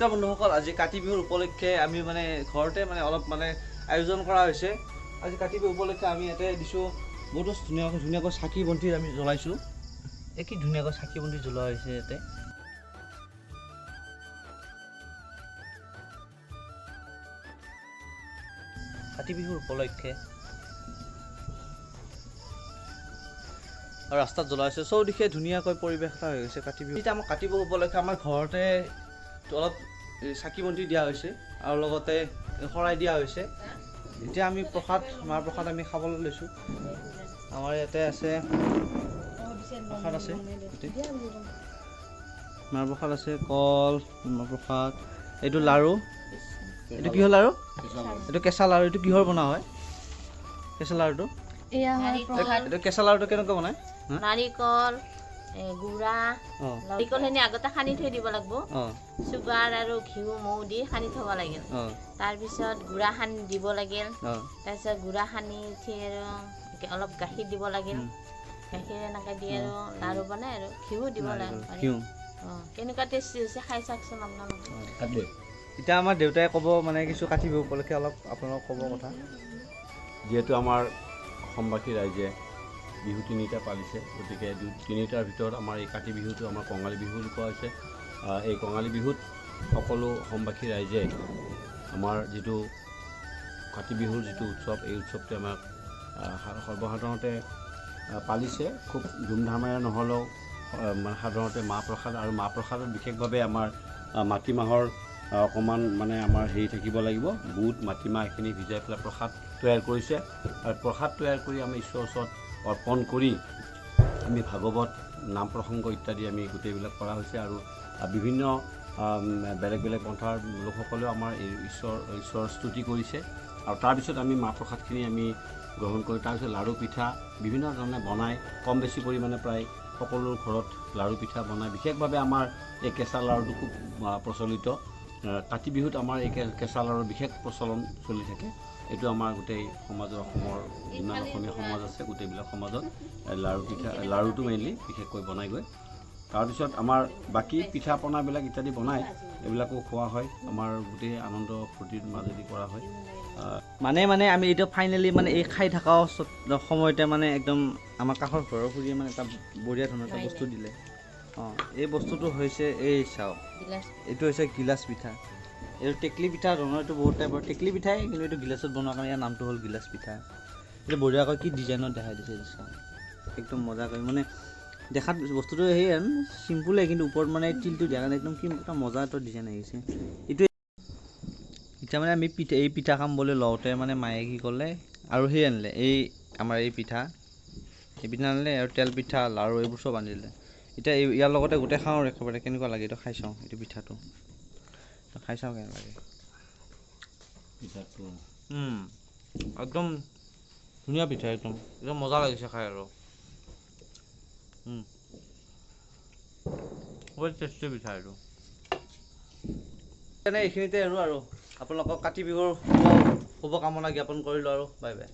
নমস্কাৰ বন্ধুসকল, আজি কাতি বিহুৰ উপলক্ষে আমি মানে ঘৰতে মানে অলপ মানে আয়োজন কৰা হৈছে। আজি কাতি বিহু উপলক্ষে আমি ইয়াতে দিছোঁ বহুতো ধুনীয়াকৈ চাকি বন্তি আমি জ্বলাইছোঁ। কি ধুনীয়াকৈ চাকি বন্তি জ্বলোৱা হৈছে ইয়াতে। কাতি বিহুৰ উপলক্ষে ৰাস্তাত জ্বলাইছে, চৌদিশে ধুনীয়াকৈ পৰিৱেশ এটা হৈ গৈছে কাতি বিহু। এতিয়া আমাৰ কাতি বিহু উপলক্ষে আমাৰ ঘৰতে অলপ চাকি বন্তি দিয়া হৈছে আৰু লগতে শৰাই দিয়া হৈছে। এতিয়া আমি মাৰ প্ৰসাদ আমি খাবলৈ লৈছোঁ। আমাৰ ইয়াতে আছে প্ৰসাদ আছে, মাৰ প্ৰসাদ আছে, কল, মাৰ প্ৰসাদ, এইটো লাড়ু, এইটো কিহৰ লাড়ু? এইটো কেঁচা লাড়ু। এইটো কিহৰ বনোৱা হয় কেঁচা লাড়ুটো? এইটো কেঁচা লাড়ুটো কেনেকৈ বনায়? নাৰিকল, গুড়া, নাৰিকলখিনি আগতে সানি থৈ দিব লাগিব। চুগাৰ আৰু ঘিউ মৌ দি সানি থ'ব লাগিল। তাৰপিছত গুড়া সানি দিব লাগিল। তাৰপিছত গুড়া সানি উঠি আৰু অলপ গাখীৰ দিব লাগিল। গাখীৰ এনেকৈ দি আৰু লাড়ু বনাই আৰু ঘিউ দিব লাগে। কেনেকুৱা টেষ্টি হৈছে খাই চাওকচোন আপোনালোকে। এতিয়া আমাৰ দেউতাই ক'ব মানে কিছু কাতি বিহু উপলক্ষে অলপ আপোনালোকক ক'ব কথা। যিহেতু আমাৰ অসমবাসী ৰাইজে বিহু তিনিটা পালিছে, গতিকে তিনিটাৰ ভিতৰত আমাৰ এই কাতি বিহুটো আমাৰ কঙালী বিহু বুলি কোৱা হৈছে। এই কঙালী বিহুত সকলো অসমবাসী ৰাইজে আমাৰ যিটো কাতি বিহুৰ যিটো উৎসৱ, এই উৎসৱটো আমাক সৰ্বসাধাৰণতে পালিছে। খুব ধুমধামেৰে নহ'লেও সাধাৰণতে মাহ প্ৰসাদ আৰু মাহ প্ৰসাদত বিশেষভাৱে আমাৰ মাটিমাহৰ অকণমান মানে আমাৰ হেৰি থাকিব লাগিব, বুট মাটিমাহ এইখিনি ভিজাই পেলাই প্ৰসাদ তৈয়াৰ কৰিছে। আৰু প্ৰসাদ তৈয়াৰ কৰি আমি ঈশ্বৰৰ ওচৰত অৰ্পণ কৰি আমি ভাগৱত নাম প্ৰসংগ ইত্যাদি আমি গোটেইবিলাক কৰা হৈছে। আৰু বিভিন্ন বেলেগ বেলেগ পন্থাৰ লোকসকলেও আমাৰ এই ঈশ্বৰৰ স্তুতি কৰিছে। আৰু তাৰপিছত আমি মাহ প্ৰসাদখিনি আমি গ্ৰহণ কৰি তাৰপিছত লাড়ু পিঠা বিভিন্ন ধৰণে বনাই, কম বেছি পৰিমাণে প্ৰায় সকলো ঘৰত লাড়ু পিঠা বনাই। বিশেষভাৱে আমাৰ এই কেঁচা লাড়ুটো খুব প্ৰচলিত। কাতি বিহুত আমাৰ এই কেঁচা লাড়ুৰ বিশেষ প্ৰচলন চলি থাকে। এইটো আমাৰ গোটেই সমাজৰ, অসমৰ যিমান অসমীয়া সমাজ আছে গোটেইবিলাক সমাজত লাড়ুটো মেইনলি বিশেষকৈ বনাই গৈ। তাৰপিছত আমাৰ বাকী পিঠা পনাবিলাক ইত্যাদি বনাই, এইবিলাকো খোৱা হয়। আমাৰ গোটেই আনন্দ ফূৰ্তিৰ মাজেদি কৰা হয়। মানে আমি এইটো ফাইনেলি মানে এই খাই থকা সময়তে মানে একদম আমাৰ কাষৰ ঘৰৰ খুৰীয়ে মানে এটা বঢ়িয়া ধৰণৰ এটা বস্তু দিলে। এই বস্তুটো হৈছে এই চাওক, এইটো হৈছে গিলাচ পিঠা। এইটো টেকলি পিঠা ধৰণৰ, এইটো বহুত টাইপৰ টেকলি পিঠাই, কিন্তু এইটো গিলাচত বনোৱাৰ কাৰণে ইয়াৰ নামটো হ'ল গিলাচ পিঠা। এইটো বঢ়িয়াকৈ কি ডিজাইনত দেখাই দিছে চাওক, একদম মজাকৈ মানে দেখাত বস্তুটো সেই আৰু চিম্পুলেই, কিন্তু ওপৰত মানে তিলটো দিয়াৰ কাৰণে একদম কি এটা মজা এটা ডিজাইন আহিছে। এইটো এতিয়া মানে আমি এই পিঠা খাম বুলি লওঁতে মানে মায়ে কি ক'লে আৰু সেই আনিলে, এই আমাৰ এই পিঠা আনিলে আৰু তেল পিঠা, লাড়ু এইবোৰ চব আনিলে। এতিয়া ইয়াৰ লগতে গোটেই খাওঁ আৰু একেবাৰে কেনেকুৱা লাগে এইটো খাই চাওঁ। এইটো পিঠাটো খাই চাওঁ কেনেকুৱা লাগে। পিঠাটো একদম ধুনীয়া পিঠা, একদম মজা লাগিছে খাই আৰু বহুত টেষ্টি পিঠা এইটো। এইখিনিতে আৰু আপোনালোকক কাতি বিহুৰ শুভকামনা জ্ঞাপন কৰিলোঁ আৰু বাই বাই।